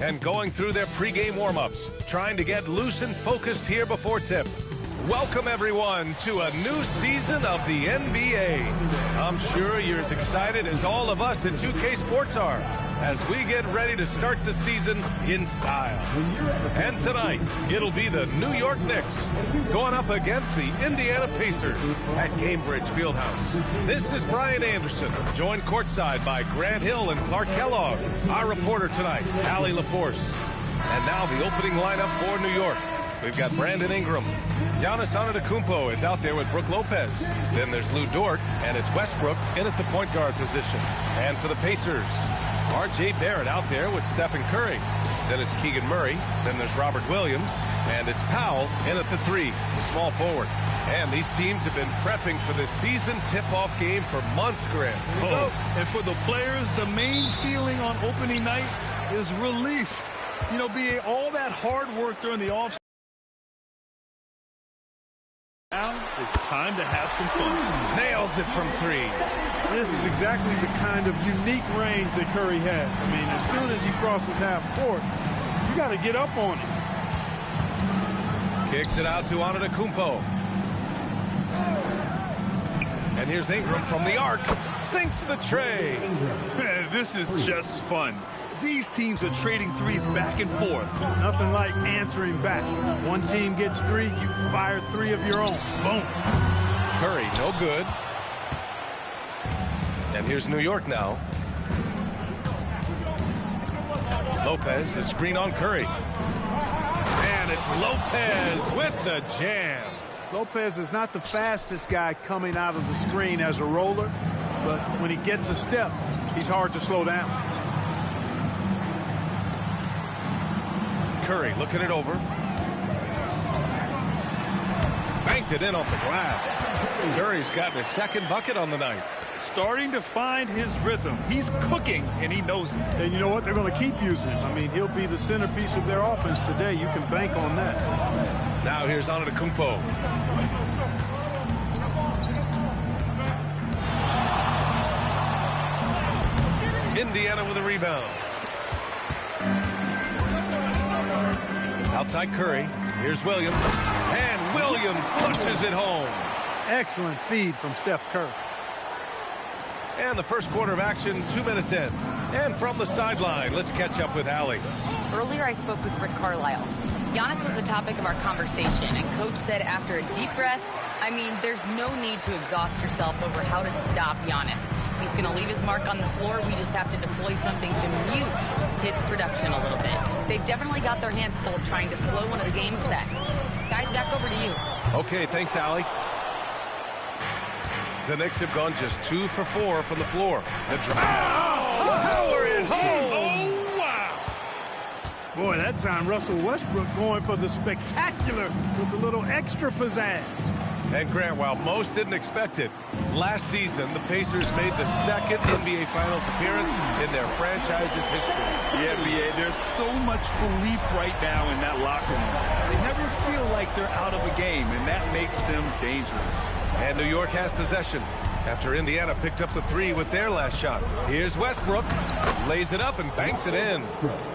and going through their pregame warm-ups, trying to get loose and focused here before tip. Welcome, everyone, to a new season of the NBA. I'm sure you're as excited as all of us at 2K Sports are as we get ready to start the season in style. And tonight, it'll be the New York Knicks going up against the Indiana Pacers at Gainbridge Fieldhouse. This is Brian Anderson, joined courtside by Grant Hill and Clark Kellogg. Our reporter tonight, Allie LaForce. And now the opening lineup for New York. We've got Brandon Ingram. Giannis Antetokounmpo is out there with Brook Lopez. Then there's Lou Dort, and it's Westbrook in at the point guard position. And for the Pacers, R.J. Barrett out there with Stephen Curry. Then it's Keegan Murray. Then there's Robert Williams. And it's Powell in at the 3, the small forward. And these teams have been prepping for the season tip-off game for months, Grant. And for the players, the main feeling on opening night is relief. You know, being all that hard work during the offseason. Now it's time to have some fun. Nails it from 3. This is exactly the kind of unique range that Curry has. I mean, as soon as he crosses half court, you got to get up on him. Kicks it out to Antetokounmpo. And here's Ingram from the arc. Sinks the tray. This is just fun. These teams are trading threes back and forth. Nothing like answering back. One team gets 3, you fire 3 of your own. Boom. Curry, no good. And here's New York now. Lopez, the screen on Curry. And it's Lopez with the jam. Lopez is not the fastest guy coming out of the screen as a roller, but when he gets a step, he's hard to slow down. Curry looking it over. Banked it in off the glass. Curry's gotten his second bucket on the night. Starting to find his rhythm. He's cooking, and he knows it. And you know what? They're going to keep using him. I mean, he'll be the centerpiece of their offense today. You can bank on that. Now here's Antetokounmpo. Indiana with a rebound. Outside Curry. Here's Williams. And Williams punches it home. Excellent feed from Steph Curry. And the first quarter of action, 2 minutes in. And from the sideline, let's catch up with Allie. Earlier, I spoke with Rick Carlisle. Giannis was the topic of our conversation, and Coach said after a deep breath, I mean, there's no need to exhaust yourself over how to stop Giannis. He's going to leave his mark on the floor. We just have to deploy something to mute his production a little bit. They've definitely got their hands full trying to slow one of the game's best. Guys, back over to you. Okay, thanks, Allie. The Knicks have gone just 2 for 4 from the floor. The power is home. Oh, wow. Boy, that time Russell Westbrook going for the spectacular with a little extra pizzazz. And Grant, while most didn't expect it, last season the Pacers made the second NBA Finals appearance in their franchise's history. Yeah, B.A., there's so much belief right now in that locker room. They never feel like they're out of a game, and that makes them dangerous. And New York has possession after Indiana picked up the 3 with their last shot. Here's Westbrook. Lays it up and banks it in.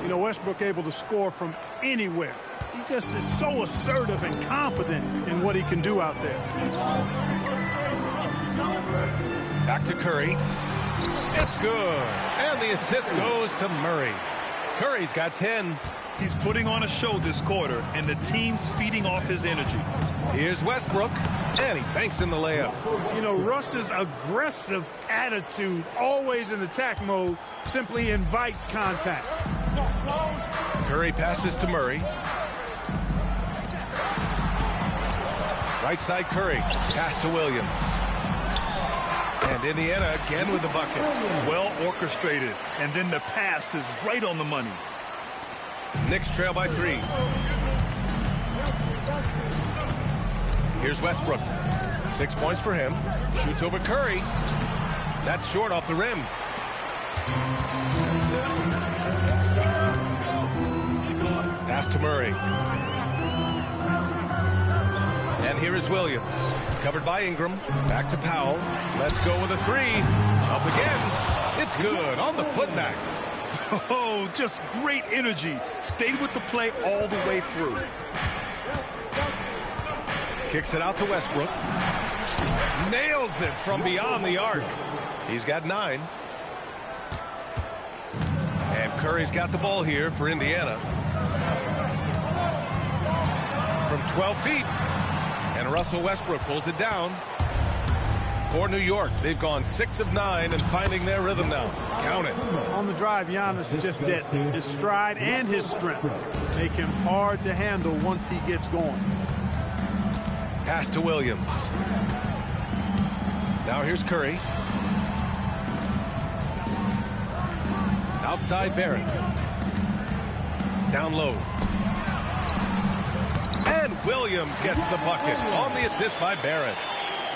You know, Westbrook able to score from anywhere. He just is so assertive and confident in what he can do out there. Back to Curry. It's good. And the assist goes to Murray. Curry's got 10. He's putting on a show this quarter, and the team's feeding off his energy. Here's Westbrook, and he banks in the layup. You know, Russ's aggressive attitude, always in attack mode, simply invites contact. Curry passes to Murray. Right side Curry, pass to Williams. And Indiana again with the bucket. Well orchestrated, and then the pass is right on the money. Knicks trail by 3. Here's Westbrook. 6 points for him. Shoots over Curry. That's short off the rim. Pass to Murray. And here is Williams. Covered by Ingram. Back to Powell. Let's go with a 3. Up again. It's good on the putback. Oh, just great energy. Stayed with the play all the way through. Kicks it out to Westbrook. Nails it from beyond the arc. He's got 9. And Curry's got the ball here for Indiana. From 12 feet. And Russell Westbrook pulls it down. For New York, they've gone 6 of 9 and finding their rhythm now. Count it. On the drive, Giannis is just deadly. His stride and his strength make him hard to handle once he gets going. Pass to Williams. Now here's Curry. Outside Barrett. Down low. And Williams gets the bucket on the assist by Barrett.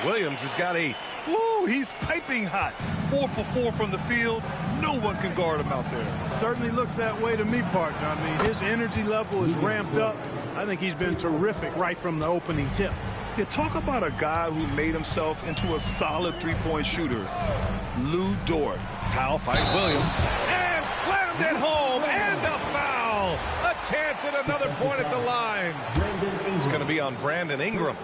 Williams has got 8. Woo, he's piping hot. 4 for 4 from the field. No one can guard him out there. Certainly looks that way to me, partner. I mean, his energy level is ramped up. I think he's been terrific right from the opening tip. Yeah, talk about a guy who made himself into a solid three-point shooter. Lou Dort. Powell finds Williams. And slammed it home. And a foul. A chance at another point at the line. It's going to be on Brandon Ingram.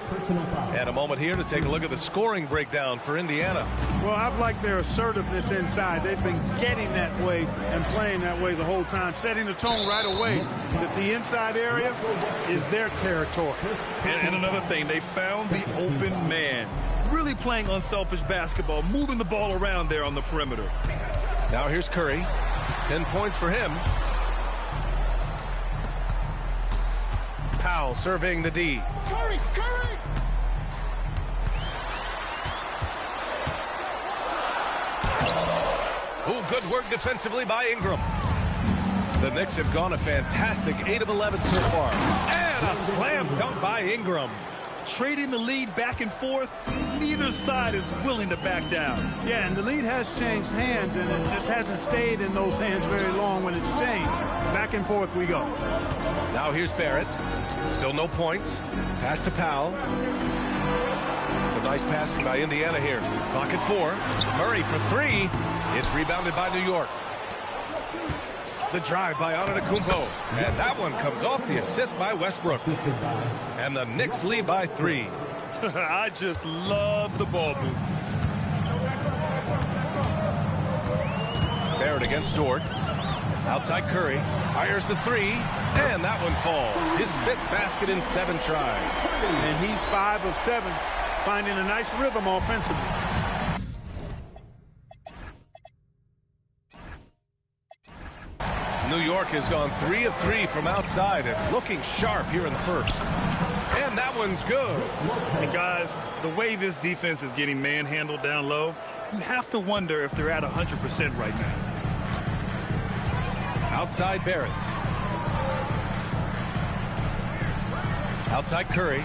And a moment here to take a look at the scoring breakdown for Indiana. Well, I've liked their assertiveness inside. They've been getting that way and playing that way the whole time, setting the tone right away that the inside area is their territory. And another thing, they found the open man. Really playing unselfish basketball, moving the ball around there on the perimeter. Now here's Curry. 10 points for him. Powell surveying the D. Curry! Oh, good work defensively by Ingram. The Knicks have gone a fantastic 8 of 11 so far. And a slam dunk by Ingram. Trading the lead back and forth, neither side is willing to back down. Yeah, and the lead has changed hands, and it just hasn't stayed in those hands very long when it's changed. Back and forth we go. Now here's Barrett. Still no points. Pass to Powell. Some nice passing by Indiana here. Clock at 4. Murray for 3. It's rebounded by New York. The drive by Antetokounmpo. And that one comes off the assist by Westbrook. And the Knicks lead by 3. I just love the ball move. Barrett against Dort. Outside Curry. Fires the 3. And that one falls. His 5th basket in 7 tries. And he's 5 of 7, finding a nice rhythm offensively. New York has gone 3 of 3 from outside and looking sharp here in the first. And that one's good. And guys, the way this defense is getting manhandled down low, you have to wonder if they're at 100% right now. Outside Barrett. Outside Curry.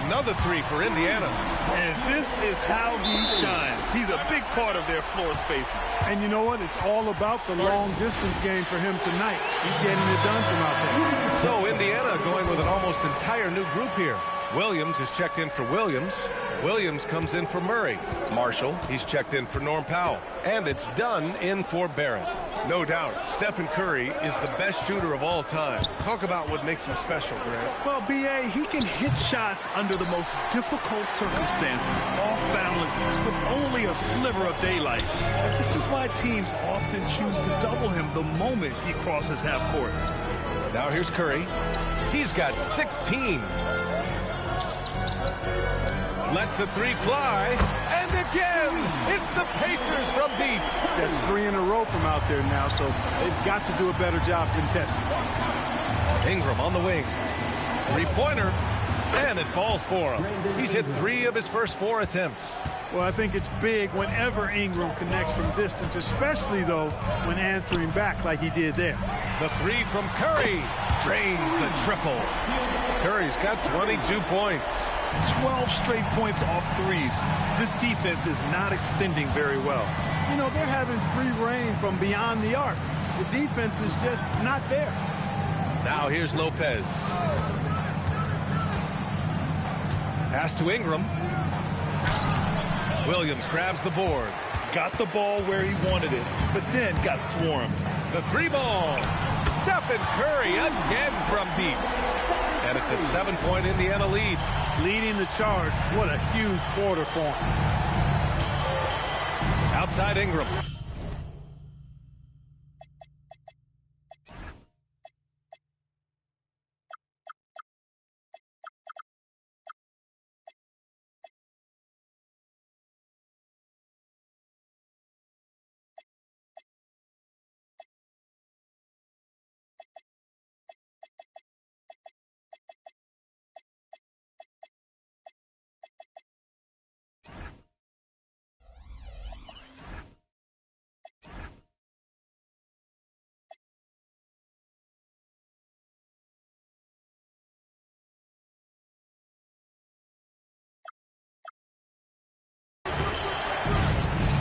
Another 3 for Indiana. And this is how he shines. He's a big part of their floor spacing. And you know what? It's all about the long distance game for him tonight. He's getting it done from out there. So Indiana going with an almost entire new group here. Williams is checked in for Williams. Williams comes in for Murray. Marshall, he's checked in for Norm Powell. And it's done in for Barrett. No doubt, Stephen Curry is the best shooter of all time. Talk about what makes him special, Grant. Well, B.A., he can hit shots under the most difficult circumstances, off balance, with only a sliver of daylight. This is why teams often choose to double him the moment he crosses half court. Now here's Curry. He's got 16. Lets the 3 fly. And again, it's the Pacers from deep. That's 3 in a row from out there now, so they've got to do a better job contesting. Ingram on the wing. 3-pointer. And it falls for him. He's hit 3 of his first 4 attempts. Well, I think it's big whenever Ingram connects from distance, especially, though, when answering back like he did there. The 3 from Curry drains the triple. Curry's got 22 points. 12 straight points off threes. This defense is not extending very well. You know, they're having free reign from beyond the arc. The defense is just not there. Now here's Lopez. Pass to Ingram. Williams grabs the board. Got the ball where he wanted it, but then got swarmed. The three ball. Stephen Curry again from deep. And it's a 7-point Indiana lead. Leading the charge. What a huge quarter for him. Outside Ingram.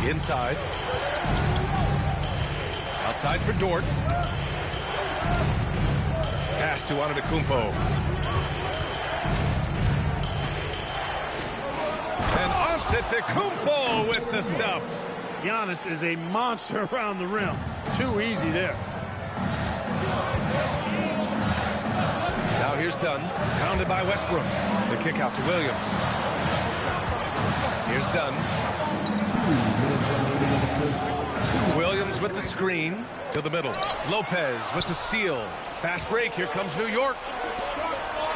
Inside. Outside for Dort. Pass to Antetokounmpo. And Antetokounmpo with the stuff. Giannis is a monster around the rim. Too easy there. Now here's Dunn. Pounded by Westbrook. The kick out to Williams. Here's Dunn. Williams with the screen to the middle. Lopez with the steal. Fast break. Here comes New York.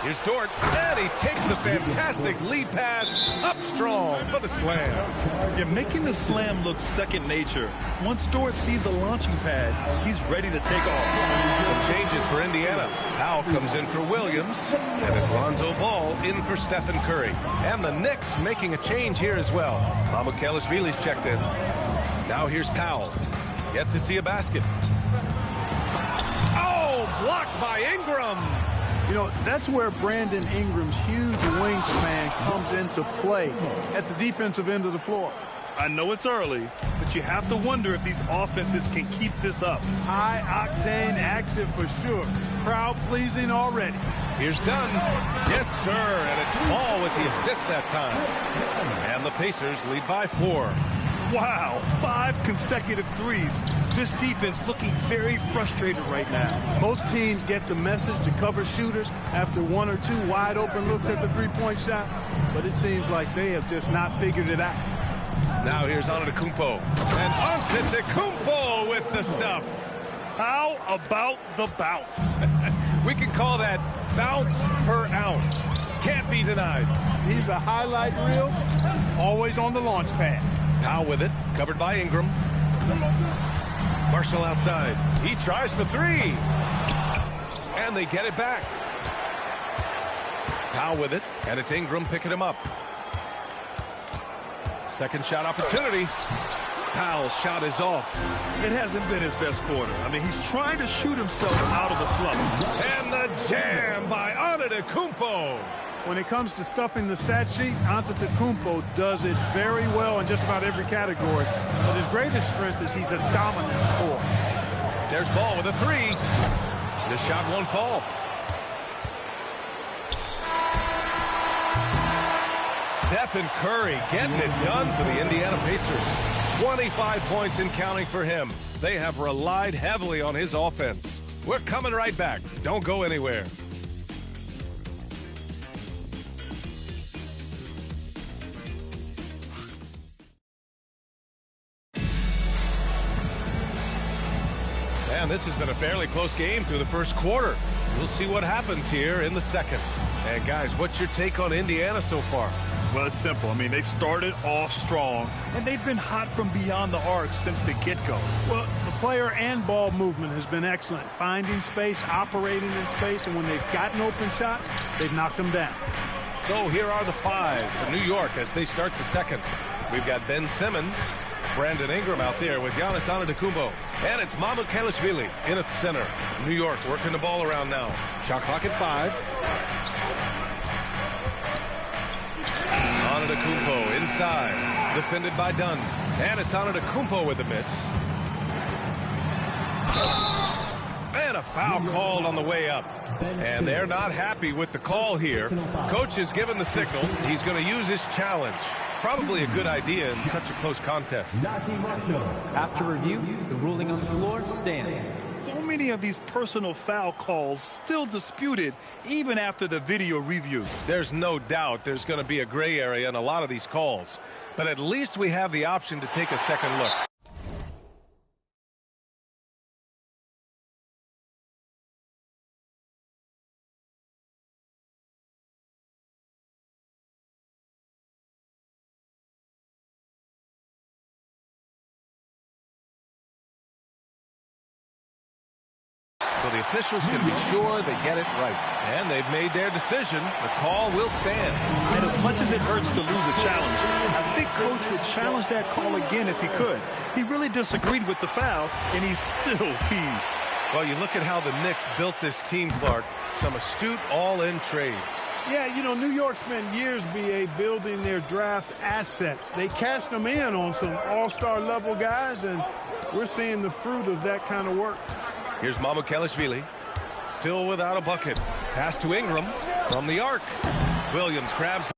Here's Dort. And he takes the fantastic lead pass up strong for the slam. You're making the slam look second nature. Once Dort sees the launching pad, he's ready to take off. Some changes for Indiana. Powell comes in for Williams. And it's Lonzo Ball in for Stephen Curry. And the Knicks making a change here as well. Mamukelashvili's checked in. Now here's Powell. Yet to see a basket. Oh, blocked by Ingram. You know, that's where Brandon Ingram's huge wingspan comes into play at the defensive end of the floor. I know it's early, but you have to wonder if these offenses can keep this up. High-octane action for sure. Crowd-pleasing already. Here's Dunn. Yes, sir. And it's Ball with the assist that time. And the Pacers lead by 4. Wow, 5 consecutive threes. This defense looking very frustrated right now. Most teams get the message to cover shooters after 1 or 2 wide-open looks at the three-point shot, but it seems like they have just not figured it out. Now here's Antetokounmpo. And Antetokounmpo with the stuff. How about the bounce? We can call that bounce per ounce. Can't be denied. He's a highlight reel, always on the launch pad. Powell with it, covered by Ingram. Marshall outside. He tries for 3. And they get it back. Powell with it, and it's Ingram picking him up. Second shot opportunity. Powell's shot is off. It hasn't been his best quarter. I mean, he's trying to shoot himself out of the slump. And the jam by Antetokounmpo. When it comes to stuffing the stat sheet, Antetokounmpo does it very well in just about every category. But his greatest strength is he's a dominant scorer. There's Ball with a 3. The shot won't fall. Stephen Curry getting it done for the Indiana Pacers. 25 points and counting for him. They have relied heavily on his offense. We're coming right back. Don't go anywhere. And this has been a fairly close game through the first quarter. We'll see what happens here in the second. And guys, what's your take on Indiana so far? Well, it's simple. I mean, they started off strong, and they've been hot from beyond the arc since the get-go. Well, the player and ball movement has been excellent. Finding space, operating in space, and when they've gotten open shots, they've knocked them down. So here are the 5 for New York as they start the second. We've got Ben Simmons, Brandon Ingram out there with Giannis Antetokounmpo. And it's Mamukelashvili in at the center. New York working the ball around now. Shot clock at 5. Antetokounmpo inside. Defended by Dunn. And it's Antetokounmpo with the miss. And a foul called on the way up. And they're not happy with the call here. Coach has given the signal. He's going to use his challenge. probably a good idea in such a close contest. After review, the ruling on the floor stands. So many of these personal foul calls still disputed even after the video review. There's no doubt there's going to be a gray area in a lot of these calls, but at least we have the option to take a second look. So the officials can be sure they get it right. And they've made their decision. The call will stand. And as much as it hurts to lose a challenge, I think Coach would challenge that call again if he could. He really disagreed with the foul, and he's still peeved. Well, you look at how the Knicks built this team, Clark. Some astute all-in trades. Yeah, you know, New York spent years, B.A., building their draft assets. They cashed them in on some all-star level guys, and we're seeing the fruit of that kind of work. Here's Mamukelashvili, still without a bucket. Pass to Ingram from the arc. Williams grabs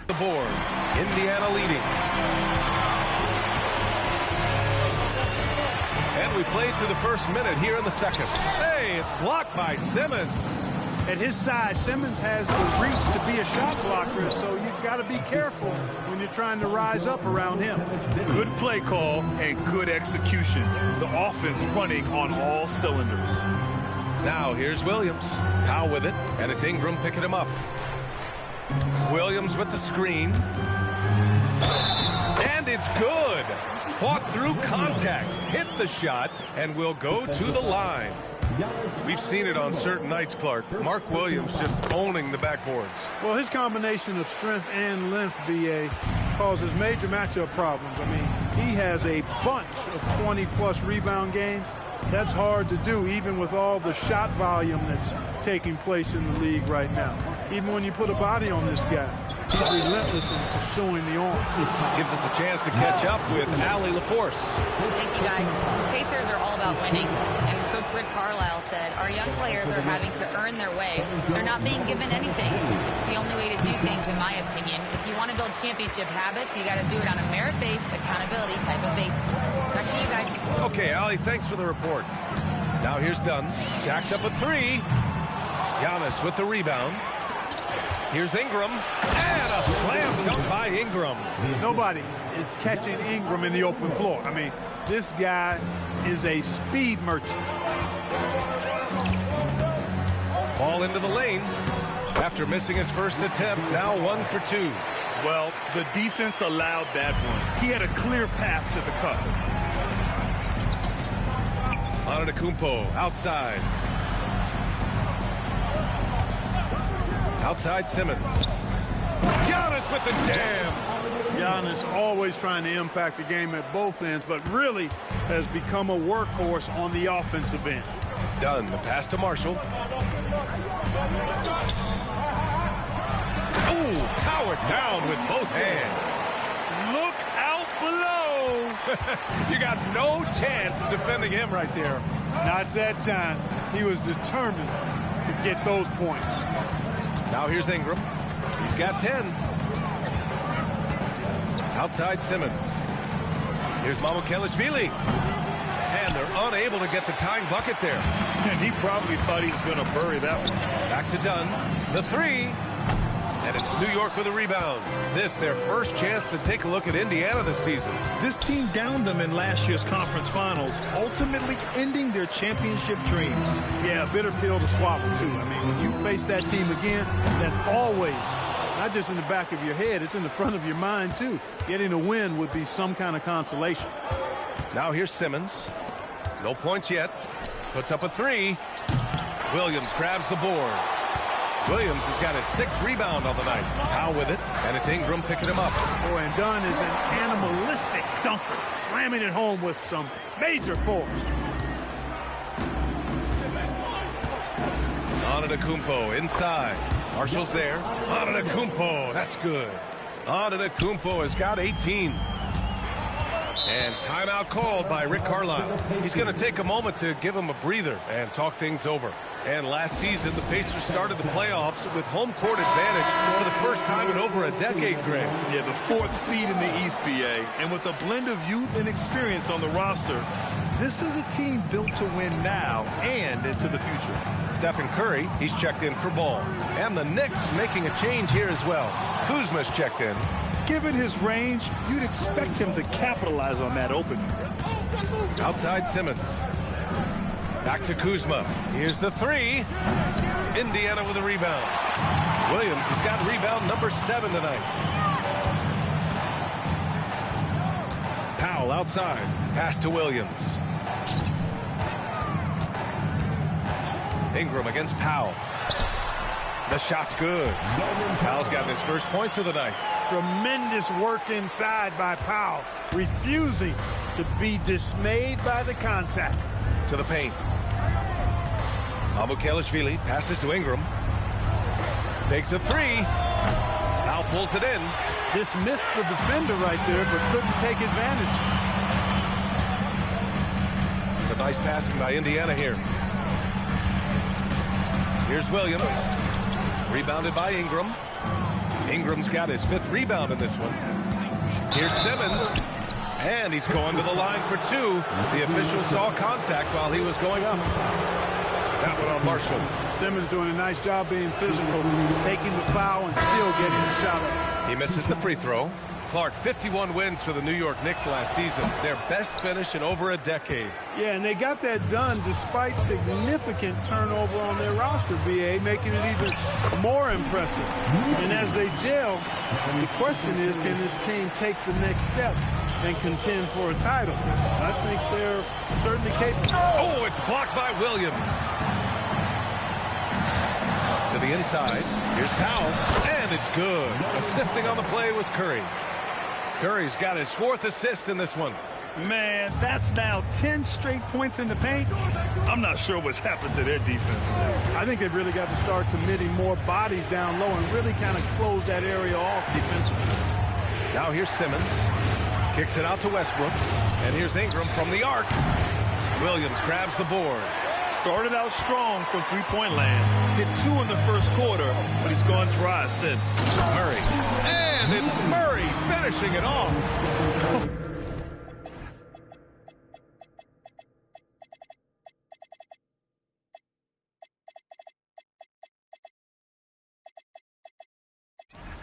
the board. Indiana leading. And we played through the first minute here in the second. Hey, it's blocked by Simmons. At his size, Simmons has the reach to be a shot blocker, so you've got to be careful when you're trying to rise up around him. Good play call and good execution. The offense running on all cylinders. Now here's Williams. Powell with it, and it's Ingram picking him up. Williams with the screen. And it's good. Fought through contact, hit the shot, and will go to the line. We've seen it on certain nights, Clark. Mark Williams just owning the backboards. Well, his combination of strength and length, B.A., causes major matchup problems. I mean, he has a bunch of 20-plus rebound games. That's hard to do, even with all the shot volume that's taking place in the league right now. Even when you put a body on this guy, he's relentless in pursuing the arm. Gives us a chance to catch up with Allie LaForce. Thank you, guys. Pacers are all about winning. And Coach Rick Carlisle said, our young players are having to earn their way. They're not being given anything. It's the only way to do things, in my opinion. If you want to build championship habits, you got to do it on a merit-based, accountability type of basis. Back to you guys. Okay, Allie, thanks for the report. Now here's Dunn. Jacks up a three. Giannis with the rebound. Here's Ingram. And a slam dunk by Ingram. Nobody is catching Ingram in the open floor. I mean, this guy is a speed merchant. Ball into the lane. After missing his first attempt, now 1 for 2. Well, the defense allowed that one. He had a clear path to the cup. Antetokounmpo outside. Outside Simmons. Giannis with the jam. Giannis always trying to impact the game at both ends, but really has become a workhorse on the offensive end. Dunn, the pass to Marshall. Ooh, powered down with both hands. Look out below. You got no chance of defending him right there. Not that time. He was determined to get those points. Now here's Ingram. He's got 10. Outside Simmons. Here's Mamukelashvili. And they're unable to get the tying bucket there. And he probably thought he was going to bury that one. Back to Dunn. The three. And it's New York with a rebound. This their first chance to take a look at Indiana this season. This team downed them in last year's conference finals, ultimately ending their championship dreams. Yeah, bitter pill to swallow, too. I mean, when you face that team again, that's always, not just in the back of your head, it's in the front of your mind, too. Getting a win would be some kind of consolation. Now here's Simmons. No points yet. Puts up a three. Williams grabs the board. Williams has got his 6th rebound on the night. Powell with it, and it's Ingram picking him up. Boy, and Dunn is an animalistic dunker, slamming it home with some major force. Antetokounmpo inside. Marshall's there. Antetokounmpo, that's good. Antetokounmpo has got 18. And timeout called by Rick Carlisle. He's going to take a moment to give him a breather and talk things over. And last season, the Pacers started the playoffs with home court advantage for the first time in over a decade, Greg. Yeah, the 4th seed in the East, BA. And with a blend of youth and experience on the roster, this is a team built to win now and into the future. Stephen Curry, he's checked in for ball. And the Knicks making a change here as well. Kuzma's checked in. Given his range, you'd expect him to capitalize on that opening. Outside Simmons. Back to Kuzma. Here's the 3. Indiana with a rebound. Williams has got rebound number 7 tonight. Powell outside. Pass to Williams. Ingram against Powell. The shot's good. Powell's got his first points of the night. Tremendous work inside by Powell, refusing to be dismayed by the contact. To the paint. Abukelashvili passes to Ingram. Takes a 3. Powell pulls it in. Dismissed the defender right there, but couldn't take advantage. It's a nice passing by Indiana here. Here's Williams. Rebounded by Ingram. Ingram's got his 5th rebound in this one. Here's Simmons. And he's going to the line for 2. The official saw contact while he was going up. That one on Marshall. Simmons doing a nice job being physical, taking the foul and still getting the shot up. He misses the free throw. Clark, 51 wins for the New York Knicks last season. Their best finish in over a decade. Yeah, and they got that done despite significant turnover on their roster, BA, making it even more impressive. And as they gel, the question is, can this team take the next step and contend for a title? I think they're certainly capable. Oh, it's blocked by Williams. To the inside. Here's Powell. And it's good. Assisting on the play was Curry. Curry's got his 4th assist in this one. Man, that's now 10 straight points in the paint. I'm not sure what's happened to their defense. I think they've really got to start committing more bodies down low and really kind of close that area off defensively. Now here's Simmons. Kicks it out to Westbrook. And here's Ingram from the arc. Williams grabs the board. Started out strong from three-point land. Hit 2 in the first quarter, but he's gone dry since. Murray. And it's Murray finishing it off.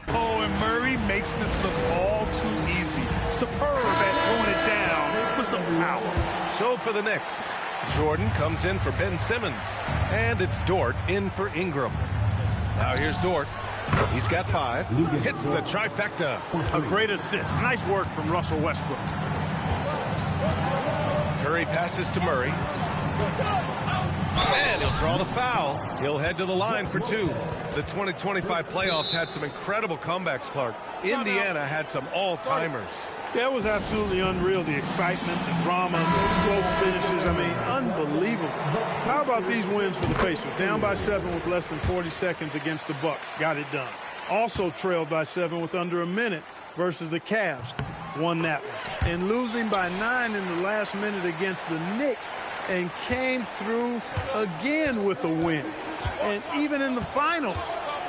Oh, and Murray makes this look all too easy. Superb at throwing it down with some power. So for the Knicks, Jordan comes in for Ben Simmons. And it's Dort in for Ingram. Now here's Dort. He's got 5. Hits the trifecta. A great assist. Nice work from Russell Westbrook. Curry passes to Murray. And he'll draw the foul. He'll head to the line for 2. The 2025 playoffs had some incredible comebacks, Clark. Indiana had some all-timers. That was absolutely unreal. The excitement, the drama, the close finishes. I mean, unbelievable. How about these wins for the Pacers? Down by 7 with less than 40 seconds against the Bucks. Got it done. Also trailed by 7 with under a minute versus the Cavs. Won that one. And losing by 9 in the last minute against the Knicks and came through again with a win. And even in the finals,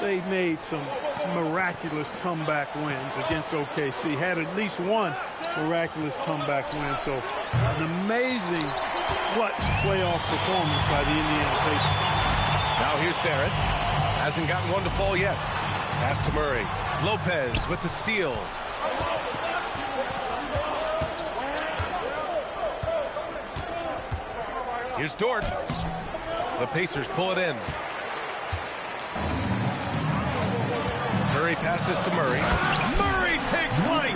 they made some miraculous comeback wins against OKC. Had at least one miraculous comeback win. So an amazing clutch playoff performance by the Indiana Pacers. Now here's Barrett. Hasn't gotten one to fall yet. Pass to Murray. Lopez with the steal. Here's Dort. The Pacers pull it in. Curry passes to Murray. Murray takes flight.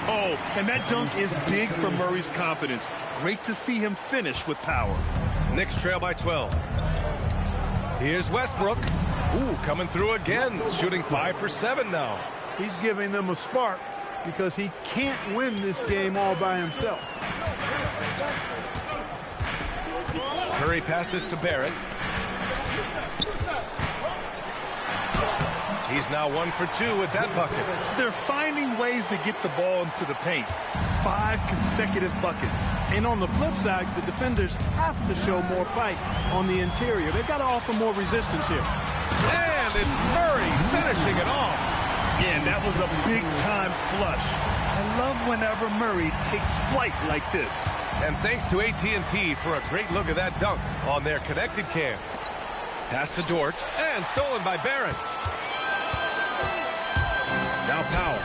Oh, and that dunk is big for Murray's confidence. Great to see him finish with power. Knicks trail by 12. Here's Westbrook. Ooh, coming through again. Shooting 5 for 7 now. He's giving them a spark because he can't win this game all by himself. Curry passes to Barrett. He's now 1 for 2 with that bucket. They're finding ways to get the ball into the paint. 5 consecutive buckets. And on the flip side, the defenders have to show more fight on the interior. They've got to offer more resistance here. And it's Murray finishing it off. Yeah, and that was a big-time flush. I love whenever Murray takes flight like this. And thanks to AT&T for a great look at that dunk on their connected cam. Pass to Dort, and stolen by Barrett. Now Powell.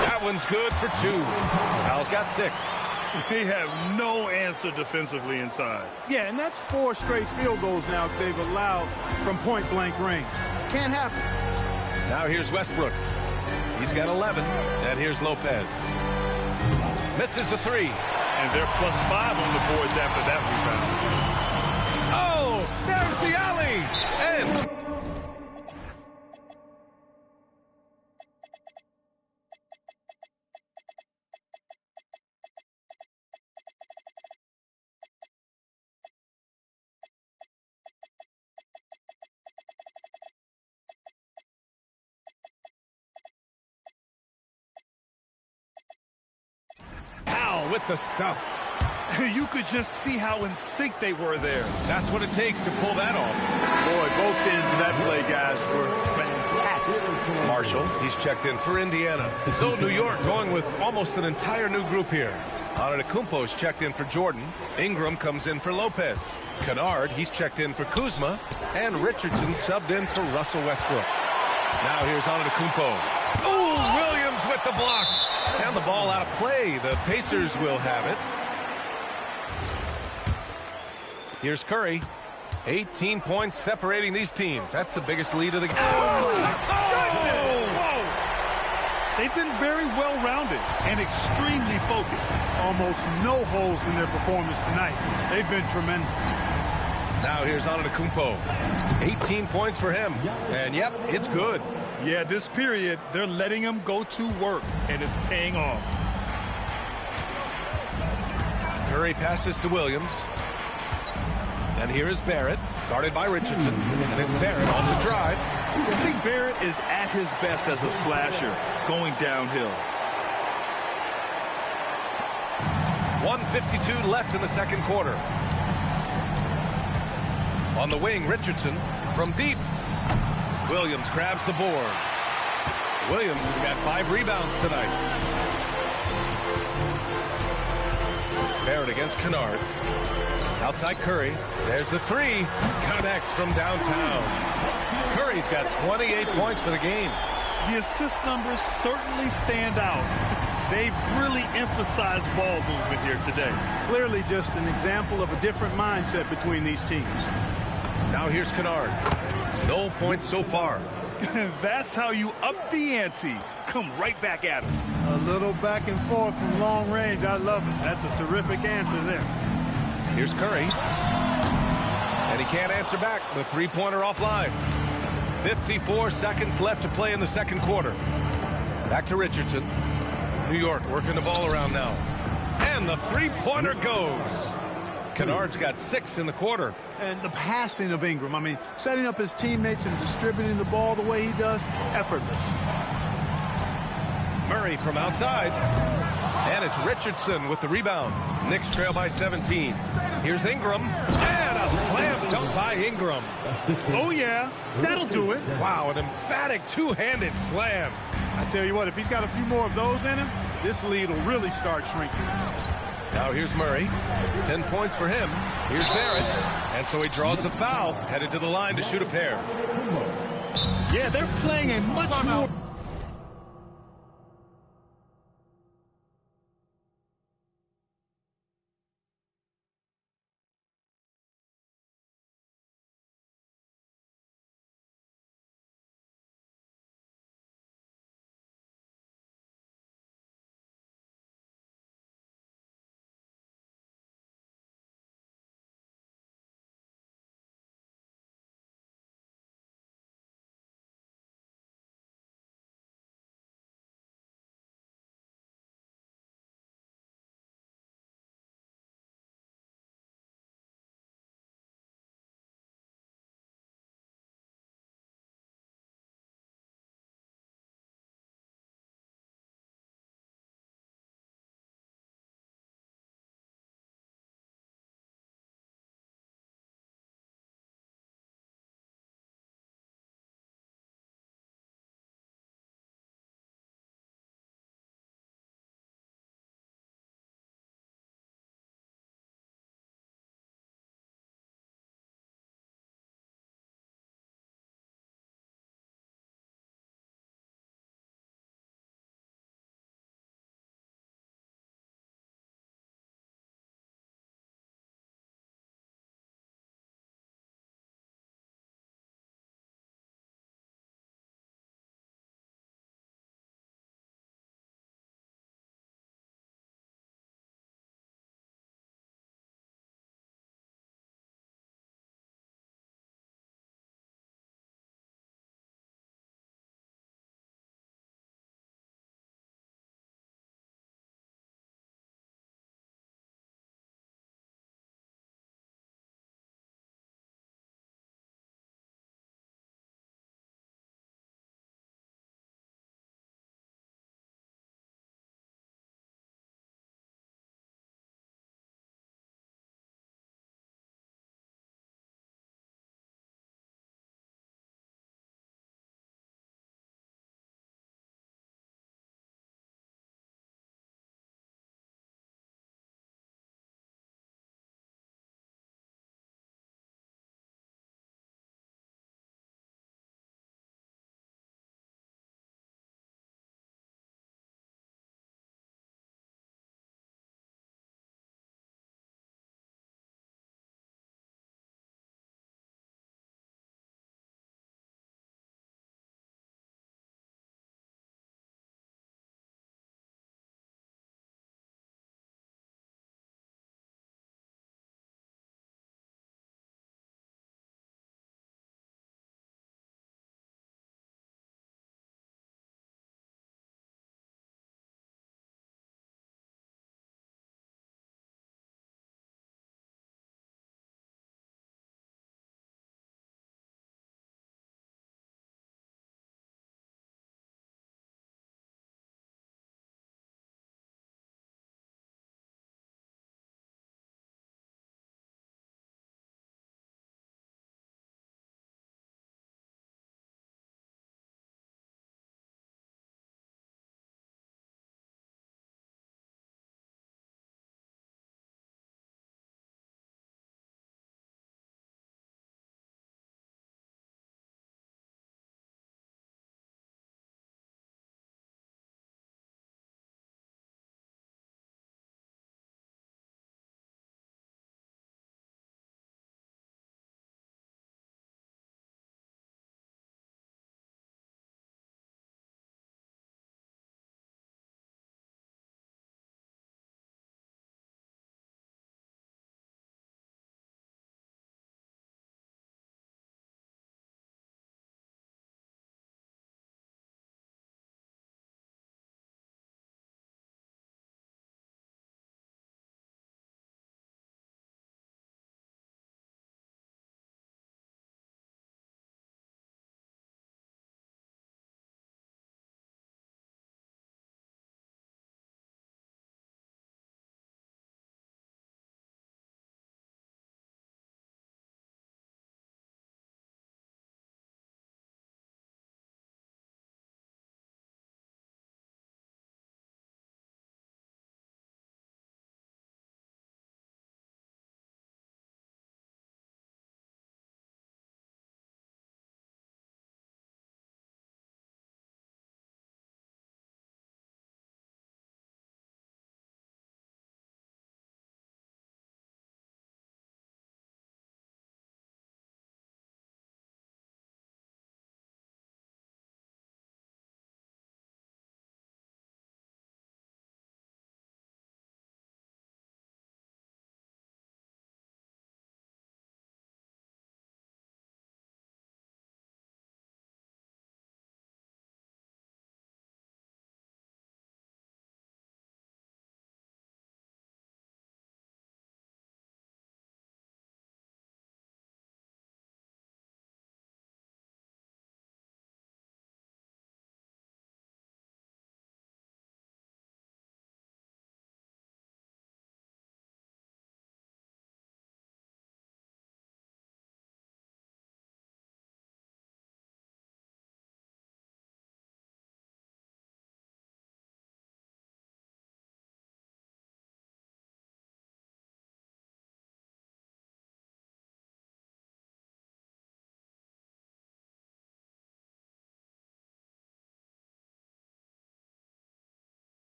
That one's good for 2. Powell's got 6. They have no answer defensively inside. Yeah, and that's 4 straight field goals now they've allowed from point-blank range. Can't happen. Now here's Westbrook. He's got 11. And here's Lopez. Misses the 3. And they're +5 on the boards after that rebound. Oh, there's the alley. And with the stuff. You could just see how in sync they were there. That's what it takes to pull that off. Boy, both ends of that play, guys, were fantastic. Marshall, he's checked in for Indiana. So New York going with almost an entire new group here. Antetokounmpo's checked in for Jordan. Ingram comes in for Lopez. Kennard, he's checked in for Kuzma. And Richardson subbed in for Russell Westbrook. Now here's Antetokounmpo. Oh, Williams with the block. And the ball out of play. The Pacers will have it. Here's Curry. 18 points separating these teams. That's the biggest lead of the game. Whoa! They've been very well-rounded and extremely focused. Almost no holes in their performance tonight. They've been tremendous. Now here's Antetokounmpo. 18 points for him. And yep, it's good. Yeah, this period, they're letting him go to work, and it's paying off. Curry passes to Williams. And here is Barrett, guarded by Richardson. And it's Barrett on the drive. I think Barrett is at his best as a slasher, going downhill. 1:52 left in the second quarter. On the wing, Richardson from deep. Williams grabs the board. Williams has got 5 rebounds tonight. Barrett against Kennard. Outside Curry. There's the 3. Connects from downtown. Curry's got 28 points for the game. The assist numbers certainly stand out. They've really emphasized ball movement here today. Clearly just an example of a different mindset between these teams. Now here's Kennard. No points so far. That's how you up the ante. Come right back at him. A little back and forth from long range. I love it. That's a terrific answer there. Here's Curry. And he can't answer back. The 3-pointer offline. 54 seconds left to play in the second quarter. Back to Richardson. New York working the ball around now. And the 3-pointer goes. Kennard's got 6 in the quarter. And the passing of Ingram, I mean, setting up his teammates and distributing the ball the way he does, effortless. Murray from outside. And it's Richardson with the rebound. Knicks trail by 17. Here's Ingram. And a slam dunk by Ingram. Oh, yeah. That'll do it. Wow, an emphatic two-handed slam. I tell you what, if he's got a few more of those in him, this lead will really start shrinking. Now here's Murray. 10 points for him. Here's Barrett. And so he draws the foul. Headed to the line to shoot a pair. Yeah, they're playing a much more...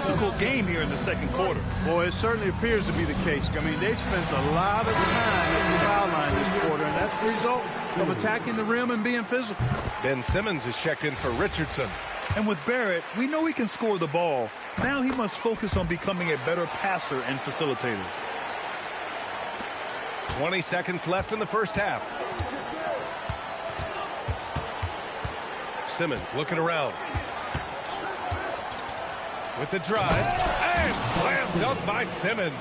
physical game here in the second quarter. Boy, it certainly appears to be the case. I mean, they've spent a lot of time at the foul line this quarter, and that's the result of attacking the rim and being physical. Ben Simmons is checked in for Richardson. And with Barrett, we know he can score the ball. Now he must focus on becoming a better passer and facilitator. 20 seconds left in the first half. Simmons looking around. With the drive, and slam dunk by Simmons.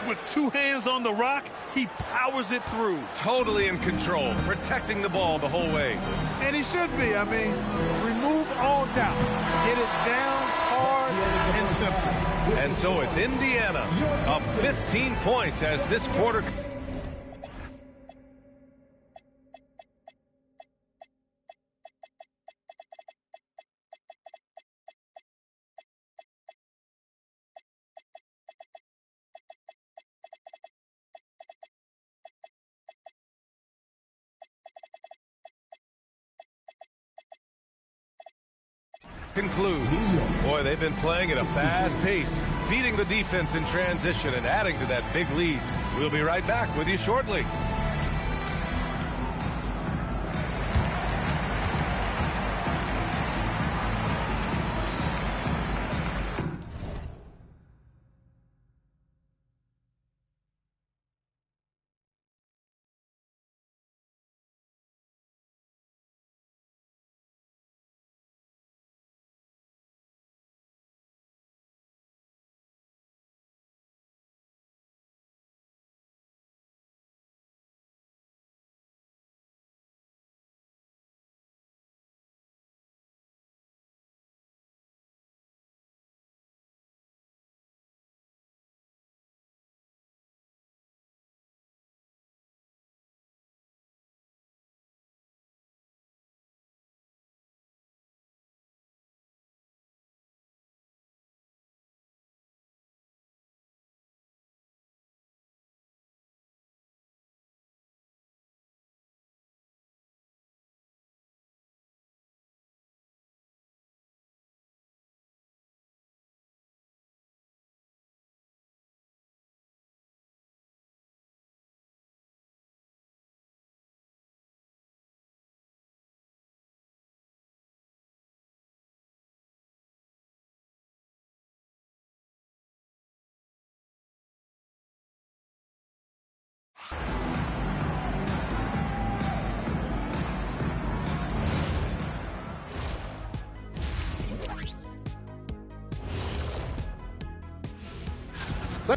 With two hands on the rock, he powers it through. Totally in control, protecting the ball the whole way. And he should be. I mean, remove all doubt. Get it down hard and simple. And so it's Indiana up 15 points as this quarter. Concludes. Boy, they've been playing at a fast pace, beating the defense in transition and adding to that big lead. We'll be right back with you shortly.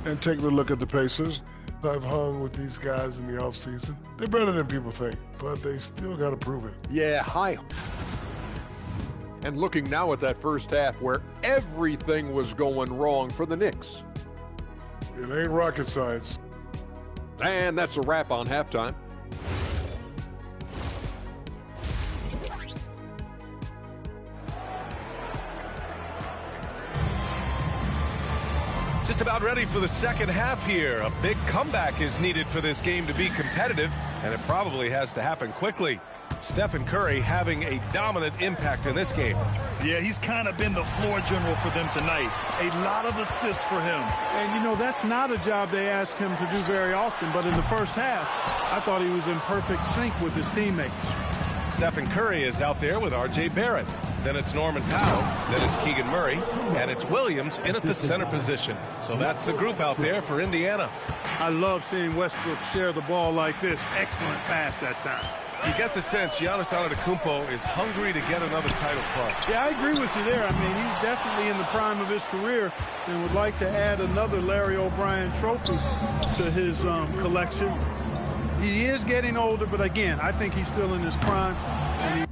And taking a look at the Pacers, I've hung with these guys in the offseason. They're better than people think, but they still got to prove it. Yeah, hi. And looking now at that first half where everything was going wrong for the Knicks. It ain't rocket science. And that's a wrap on halftime. Just about ready for the second half here. A big comeback is needed for this game to be competitive, and it probably has to happen quickly. Stephen Curry having a dominant impact in this game. Yeah, he's kind of been the floor general for them tonight. A lot of assists for him. And, you know, that's not a job they ask him to do very often, but in the first half, I thought he was in perfect sync with his teammates. Stephen Curry is out there with R.J. Barrett. Then it's Norman Powell. Then it's Keegan Murray. And it's Williams in at the center position. So that's the group out there for Indiana. I love seeing Westbrook share the ball like this. Excellent pass that time. You get the sense Giannis Antetokounmpo is hungry to get another title club. Yeah, I agree with you there. I mean, he's definitely in the prime of his career and would like to add another Larry O'Brien trophy to his collection. He is getting older, but again, I think he's still in his prime. And he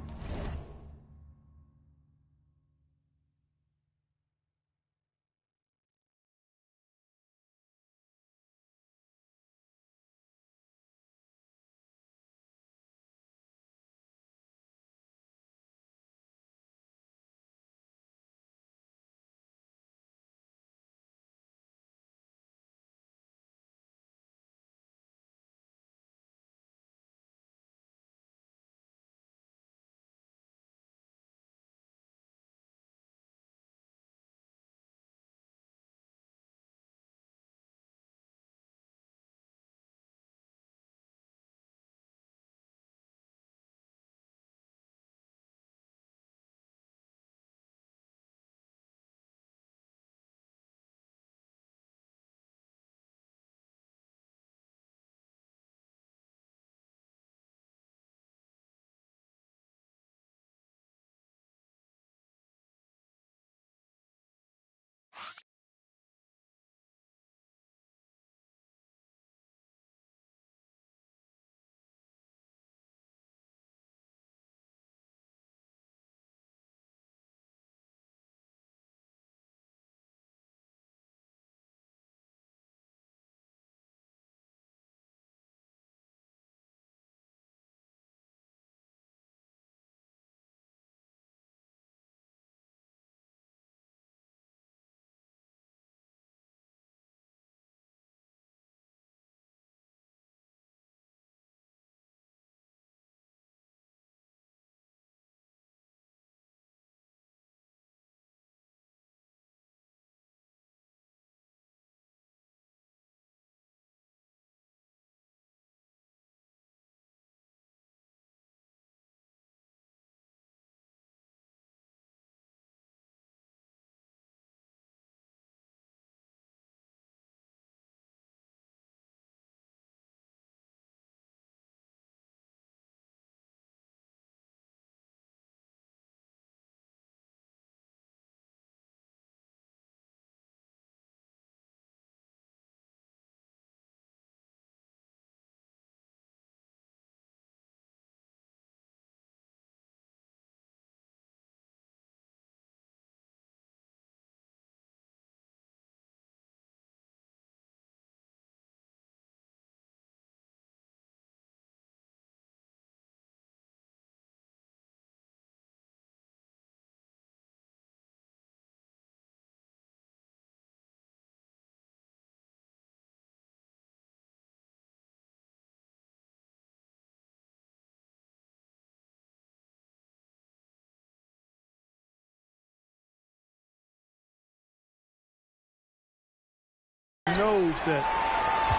knows that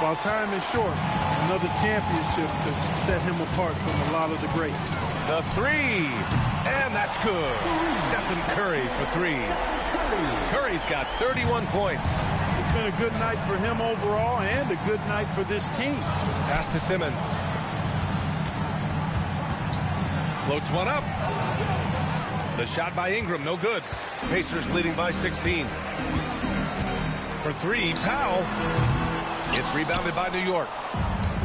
while time is short, another championship could set him apart from a lot of the greats. The three, and that's good. Stephen Curry for three. Curry's got 31 points. It's been a good night for him overall and a good night for this team. Pass to Simmons. Floats one up. The shot by Ingram, no good. Pacers leading by 16. For three, Powell. It's rebounded by New York.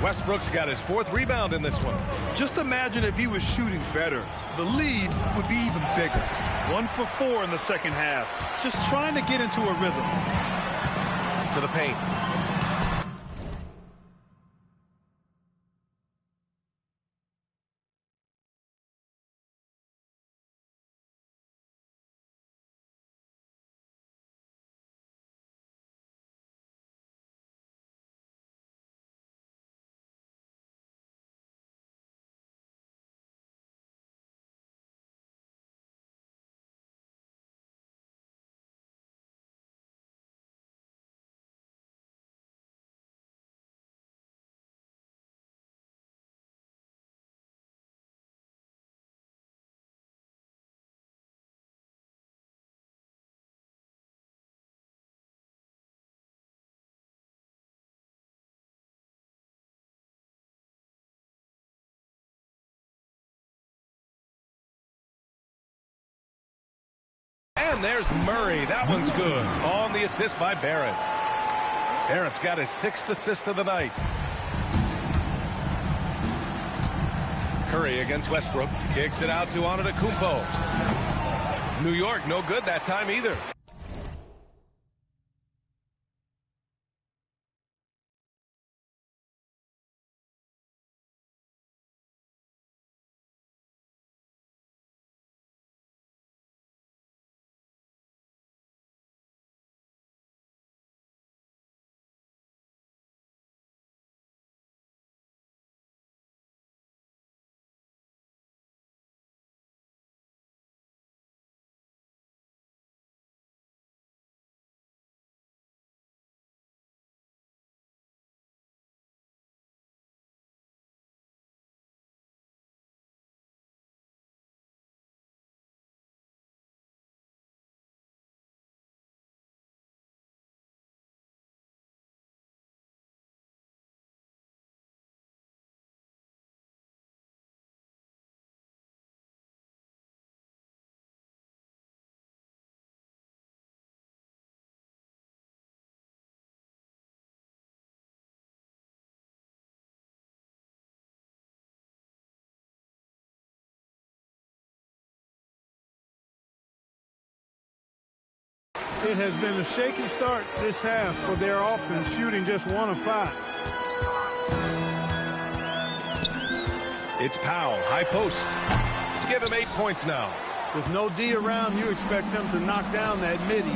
Westbrook's got his fourth rebound in this one. Just imagine if he was shooting better. The lead would be even bigger. 1 for 4 in the second half. Just trying to get into a rhythm. To the paint. And there's Murray. That one's good. On the assist by Barrett. Barrett's got his 6th assist of the night. Curry against Westbrook. Kicks it out to Antetokounmpo. New York, no good that time either. It has been a shaky start this half for their offense, shooting just 1 of 5. It's Powell, high post. Give him 8 points now. With no D around, you expect him to knock down that midi.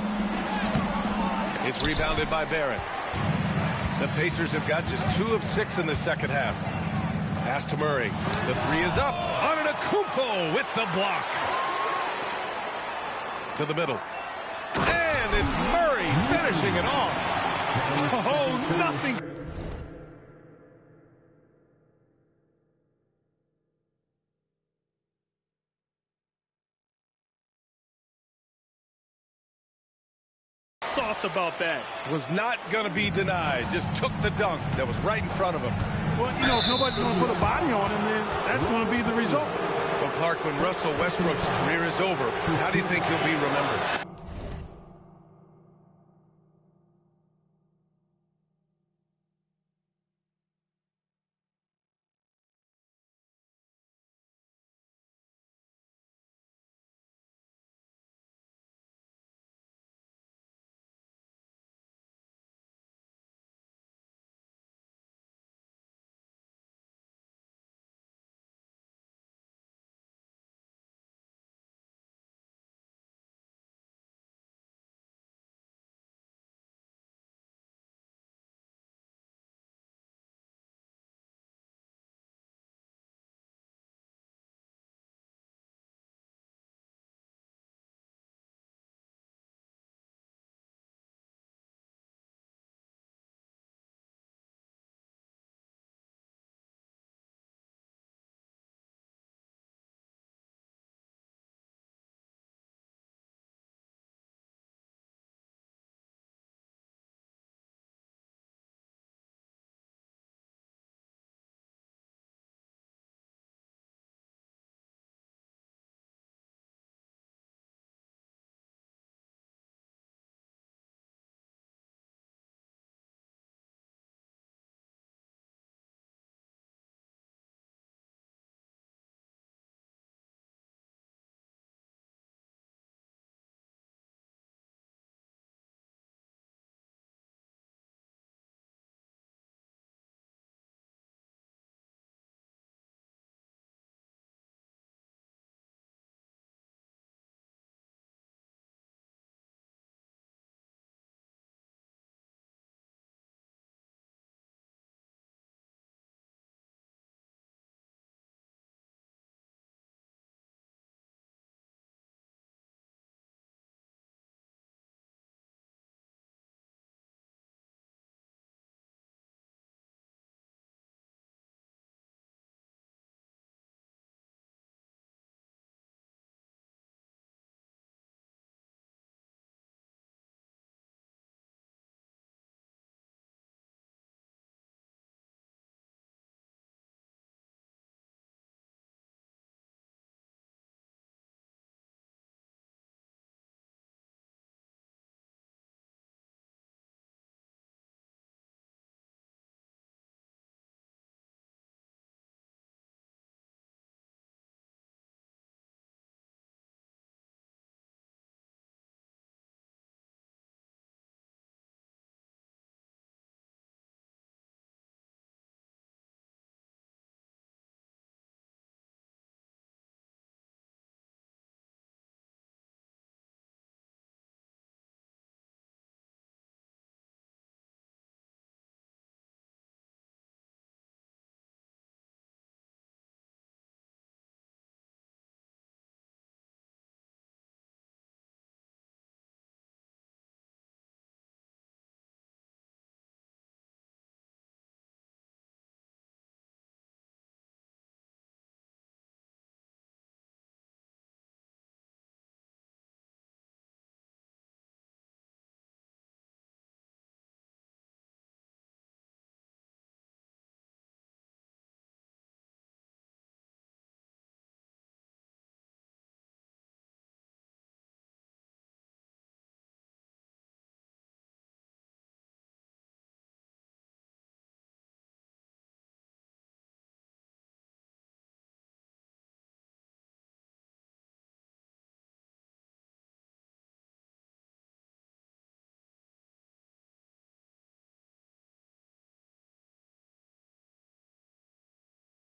It's rebounded by Barrett. The Pacers have got just 2 of 6 in the second half. Pass to Murray. The three is up. Antetokounmpo with the block. To the middle. And it's Murray finishing it off. Oh, nothing. Soft about that. Was not going to be denied. Just took the dunk that was right in front of him. Well, you know, if nobody's going to put a body on him, then that's going to be the result. Well, Clark, when Russell Westbrook's career is over, how do you think he'll be remembered?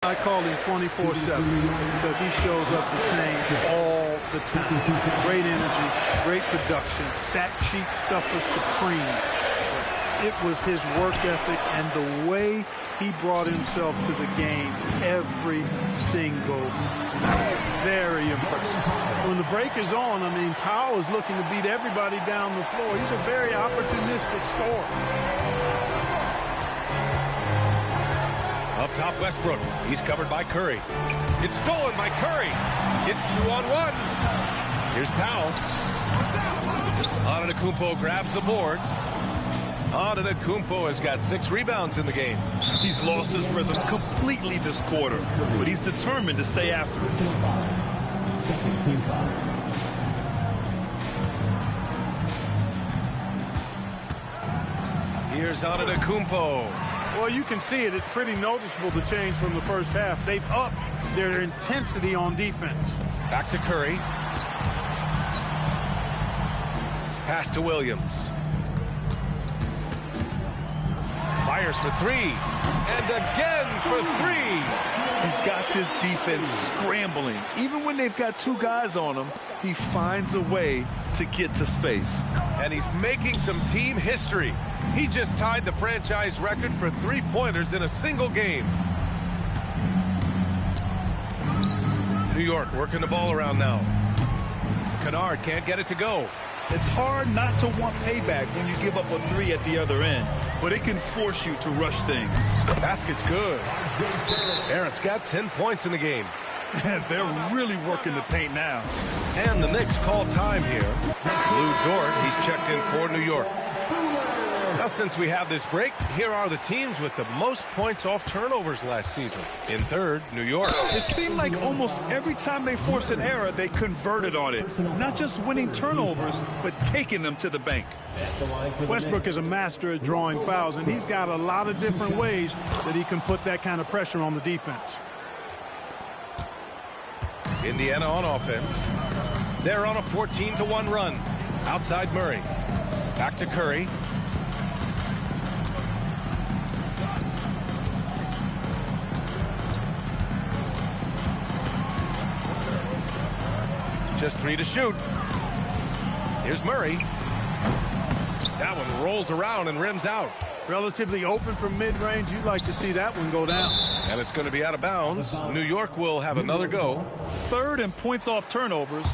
I call him 24/7 because he shows up the same all the time. Great energy, great production, stat sheet stuffer supreme. It was his work ethic and the way he brought himself to the game every single night. Very impressive. When the break is on, I mean, Powell is looking to beat everybody down the floor. He's a very opportunistic scorer. Up top, Westbrook. He's covered by Curry. It's stolen by Curry. It's 2-on-1. Here's Powell. Antetokounmpo grabs the board. Antetokounmpo has got 6 rebounds in the game. He's lost his rhythm completely this quarter, but he's determined to stay after it. Here's Antetokounmpo. Well, you can see it. It's pretty noticeable, the change from the first half. They've upped their intensity on defense. Back to Curry. Pass to Williams. Fires for 3. And again for 3. He's got this defense scrambling. Even when they've got 2 guys on him, he finds a way to get to space. And he's making some team history. He just tied the franchise record for 3-pointers in a single game. New York working the ball around now. Kennard can't get it to go. It's hard not to want payback when you give up a 3 at the other end, but it can force you to rush things. Basket's good. Barrett's got 10 points in the game. They're really working the paint now. And the Knicks call time here. Lou Dort, he's checked in for New York. Now, since we have this break, here are the teams with the most points off turnovers last season. In third, New York. It seemed like almost every time they forced an error, they converted on it. Not just winning turnovers, but taking them to the bank. Westbrook is a master at drawing fouls, and he's got a lot of different ways that he can put that kind of pressure on the defense. Indiana on offense. They're on a 14-1 run. Outside Murray. Back to Curry. Just 3 to shoot. Here's Murray. That one rolls around and rims out. Relatively open from mid-range. You'd like to see that one go down. And it's going to be out of bounds. New York will have another go. 3rd in points off turnovers,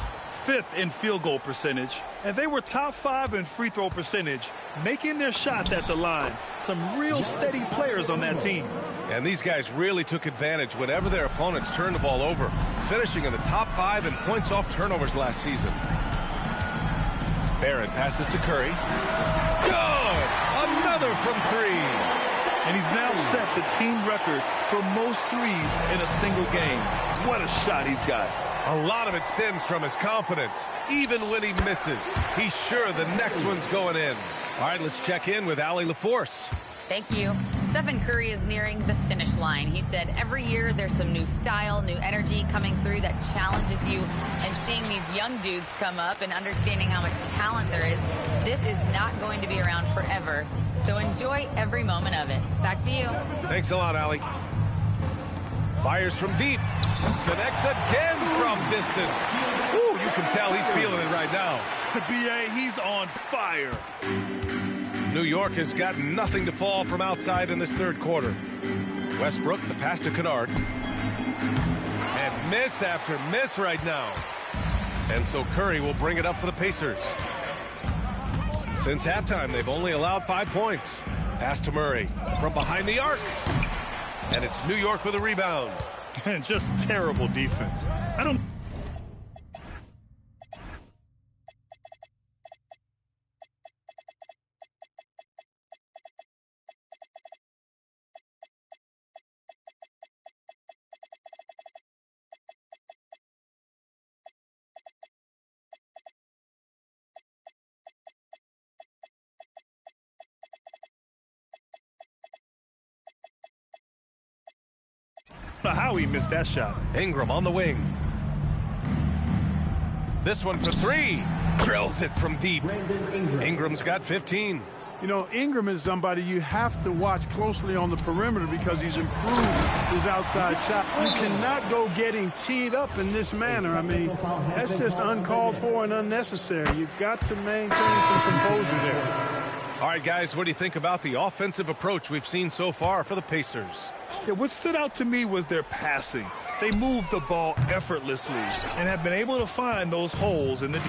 5th in field goal percentage, and they were top 5 in free throw percentage, making their shots at the line. Some real steady players on that team. And these guys really took advantage whenever their opponents turned the ball over, finishing in the top 5 in points off turnovers last season. Barrett passes to Curry. Good! Another from 3. And he's now set the team record for most threes in a single game. What a shot he's got. A lot of it stems from his confidence. Even when he misses, he's sure the next one's going in. All right, let's check in with Allie LaForce. Thank you. Stephen Curry is nearing the finish line. He said every year there's some new style, new energy coming through that challenges you. And seeing these young dudes come up and understanding how much talent there is, this is not going to be around forever. So enjoy every moment of it. Back to you. Thanks a lot, Allie. Fires from deep. Connects again from distance. Ooh, you can tell he's feeling it right now. The BA, he's on fire. New York has got nothing to fall from outside in this third quarter. Westbrook, the pass to Kennard. And miss after miss right now. And so Curry will bring it up for the Pacers. Since halftime, they've only allowed 5 points. Pass to Murray from behind the arc. And it's New York with a rebound. And just terrible defense. I don't... how he missed that shot. Ingram on the wing. This one for 3. Drills it from deep. Ingram's got 15. You know, Ingram is somebody you have to watch closely on the perimeter because he's improved his outside shot. You cannot go getting teed up in this manner. I mean, that's just uncalled for and unnecessary. You've got to maintain some composure there. All right, guys, what do you think about the offensive approach we've seen so far for the Pacers? Yeah, what stood out to me was their passing. They moved the ball effortlessly and have been able to find those holes in the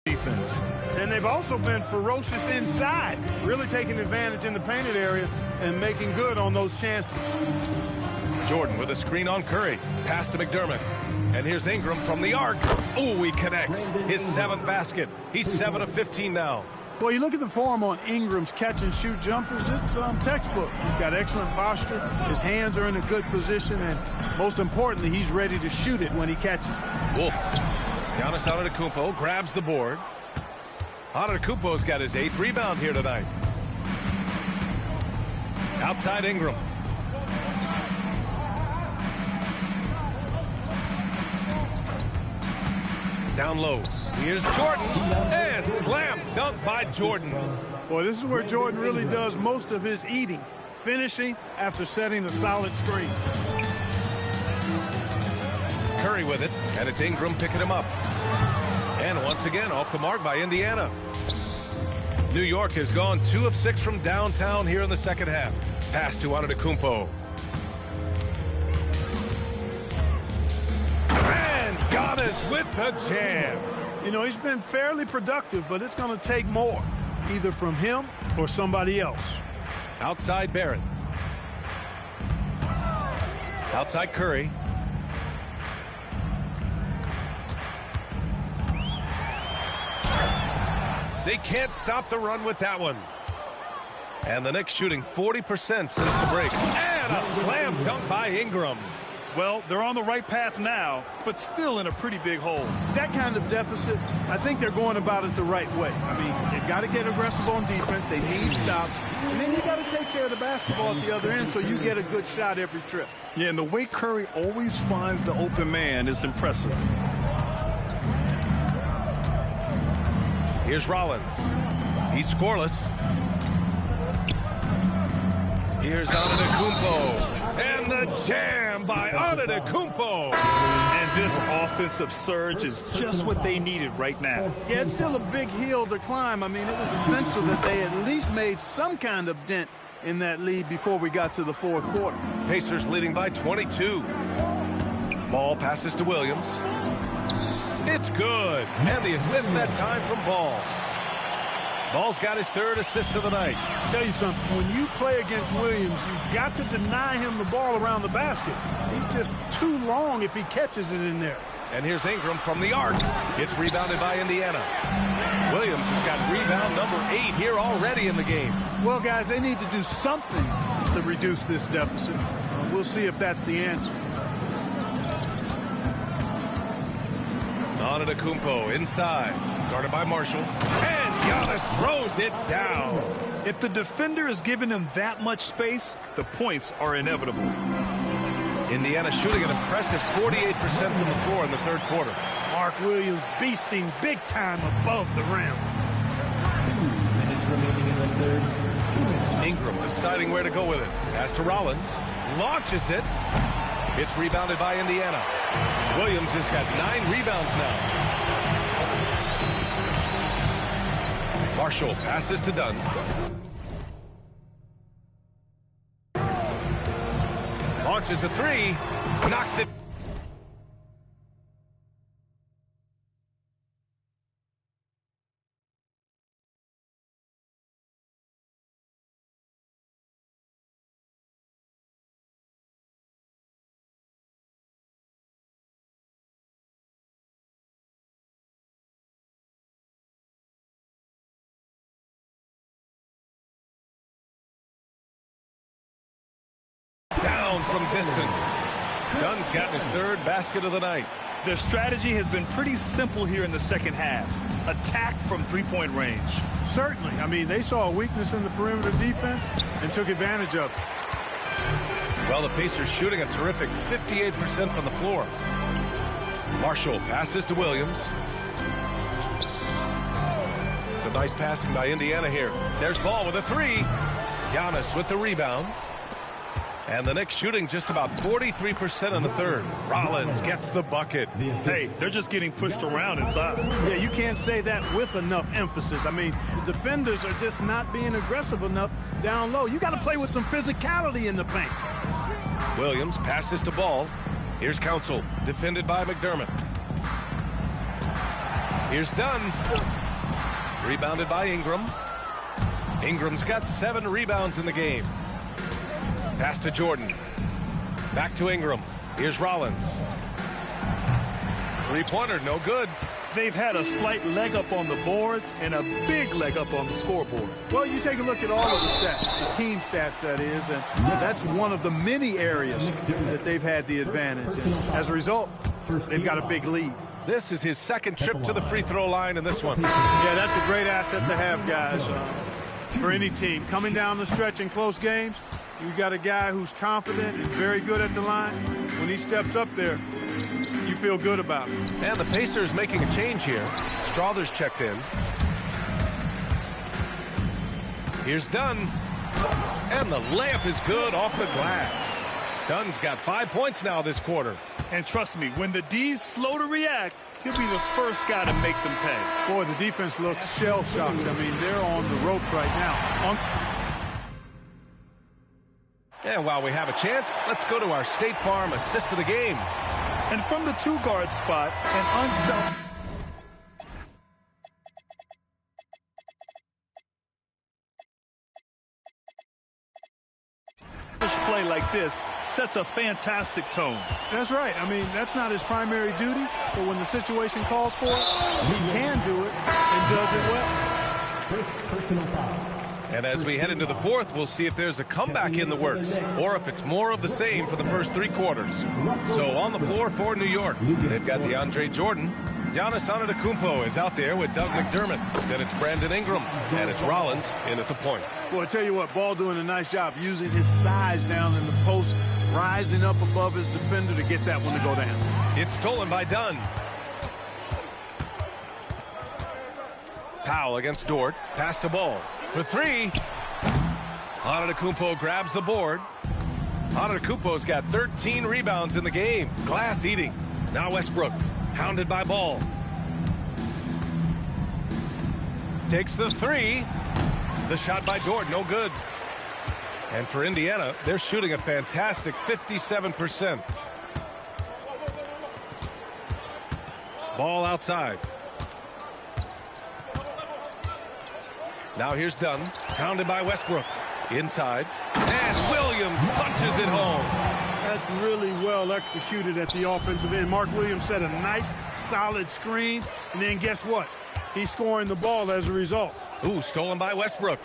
defense. And they've also been ferocious inside, really taking advantage in the painted area and making good on those chances. Jordan with a screen on Curry. Pass to McDermott. And here's Ingram from the arc. Oh, he connects. His 7th basket. He's 7 of 15 now. Well, you look at the form on Ingram's catch-and-shoot jumpers, it's textbook. He's got excellent posture. His hands are in a good position, and most importantly, he's ready to shoot it when he catches it. Wolf. Giannis Antetokounmpo grabs the board. Antetokounmpo's got his 8th rebound here tonight. Outside Ingram. Down low. Here's Jordan. And slam dunk by Jordan. Boy, this is where Jordan really does most of his eating. Finishing after setting a solid screen. Curry with it, and it's Ingram picking him up. And once again, off the mark by Indiana. New York has gone 2 of 6 from downtown here in the second half. Pass to Antetokounmpo. And Giannis with the jam. You know, he's been fairly productive, but it's going to take more, either from him or somebody else. Outside Barrett. Outside Curry. They can't stop the run with that one. And the Knicks shooting 40% since the break. And a slam dunk by Ingram. Well, they're on the right path now, but still in a pretty big hole. That kind of deficit, I think they're going about it the right way. I mean, they've got to get aggressive on defense. They need stops. And then you got to take care of the basketball at the other end so you get a good shot every trip. Yeah, and the way Curry always finds the open man is impressive. Here's Rollins. He's scoreless. Here's Antetokounmpo. And the jam by Antetokounmpo. And this offensive surge is just what they needed right now. Yeah, it's still a big hill to climb. I mean, it was essential that they at least made some kind of dent in that lead before we got to the fourth quarter. Pacers leading by 22. Ball passes to Williams. It's good. And the assist that time from Ball. Ball's got his third assist of the night. Tell you something, when you play against Williams, you've got to deny him the ball around the basket. He's just too long if he catches it in there. And here's Ingram from the arc. It's rebounded by Indiana. Williams has got rebound number 8 here already in the game. Well, guys, they need to do something to reduce this deficit. We'll see if that's the answer. Antetokounmpo inside. Guarded by Marshall. And Giannis throws it down. If the defender is giving him that much space, the points are inevitable. Indiana shooting an impressive 48% from the floor in the third quarter. Mark Williams beasting big time above the rim. 2 minutes remaining in the third. Ingram deciding where to go with it. Pass to Rollins. Launches it. It's rebounded by Indiana. Williams has got 9 rebounds now. Marshall passes to Dunn. Launches a 3. Knocks it. Down from distance. Dunn's gotten his third basket of the night. Their strategy has been pretty simple here in the second half. Attack from three-point range. Certainly. I mean, they saw a weakness in the perimeter defense and took advantage of it. Well, the Pacers shooting a terrific 58% from the floor. Marshall passes to Williams. Some nice passing by Indiana here. There's Ball with a 3. Giannis with the rebound. And the Knicks shooting just about 43% in the third. Rollins gets the bucket. Hey, they're just getting pushed around inside. Yeah, you can't say that with enough emphasis. I mean, the defenders are just not being aggressive enough down low. You got to play with some physicality in the paint. Williams passes to Ball. Here's Council, defended by McDermott. Here's Dunn. Rebounded by Ingram. Ingram's got 7 rebounds in the game. Pass to Jordan. Back to Ingram. Here's Rollins. Three-pointer, no good. They've had a slight leg up on the boards and a big leg up on the scoreboard. Well, you take a look at all of the stats, the team stats, that is, and that's one of the many areas that they've had the advantage. And as a result, they've got a big lead. This is his second trip to the free throw line in this one. Yeah, that's a great asset to have, guys, for any team. Coming down the stretch in close games, you've got a guy who's confident and very good at the line. When he steps up there, you feel good about it. And the Pacers making a change here. Strawther's checked in. Here's Dunn. And the layup is good off the glass. Dunn's got 5 points now this quarter. And trust me, when the D's slow to react, he'll be the first guy to make them pay. Boy, the defense looks shell-shocked. I mean, they're on the ropes right now. And while we have a chance, let's go to our State Farm assist of the game. And from the two-guard spot, an unselfish play like this sets a fantastic tone. That's right. I mean, that's not his primary duty, but when the situation calls for it, he can do it and does it well. First personal foul. And as we head into the fourth, we'll see if there's a comeback in the works or if it's more of the same for the first three quarters. So on the floor for New York, they've got DeAndre Jordan. Giannis Antetokounmpo is out there with Doug McDermott. Then it's Brandon Ingram, and it's Rollins in at the point. Well, I tell you what, Ball doing a nice job using his size down in the post, rising up above his defender to get that one to go down. It's stolen by Dunn. Powell against Dort. Pass to Ball for three. Antetokounmpo grabs the board. Antetokounmpo's got 13 rebounds in the game. Glass eating. Now Westbrook. Hounded by Ball. Takes the three. The shot by Dort, no good. And for Indiana, they're shooting a fantastic 57%. Ball outside. Now here's Dunn. Hounded by Westbrook. Inside. And Williams punches it home. That's really well executed at the offensive end. Mark Williams set a nice, solid screen, and then guess what? He's scoring the ball as a result. Ooh, stolen by Westbrook.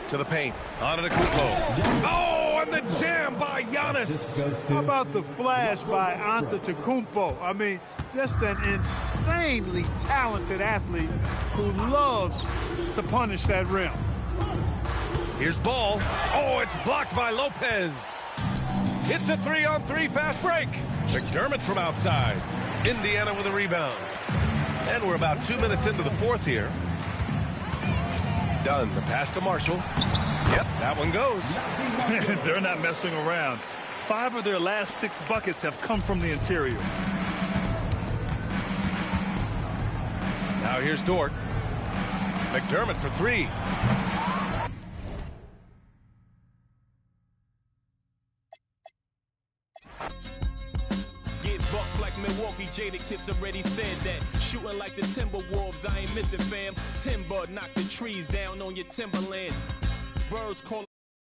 To the paint. Antetokounmpo. Oh, and the jam by Giannis. How about the flash by Antetokounmpo? I mean, just an insanely talented athlete who loves to punish that rim. Here's Ball. Oh, it's blocked by Lopez. It's a 3-on-3 fast break. McDermott from outside. Indiana with a rebound. And we're about 2 minutes into the fourth here. Dunn, the pass to Marshall. Yep, that one goes. They're not messing around. 5 of their last 6 buckets have come from the interior. Now here's Dort. McDermott for three. Bucks like Milwaukee, Jada Kiss already said that. Shooting like the Timberwolves, I ain't missing, fam. Timber knock the trees down on your timberlands. Birds call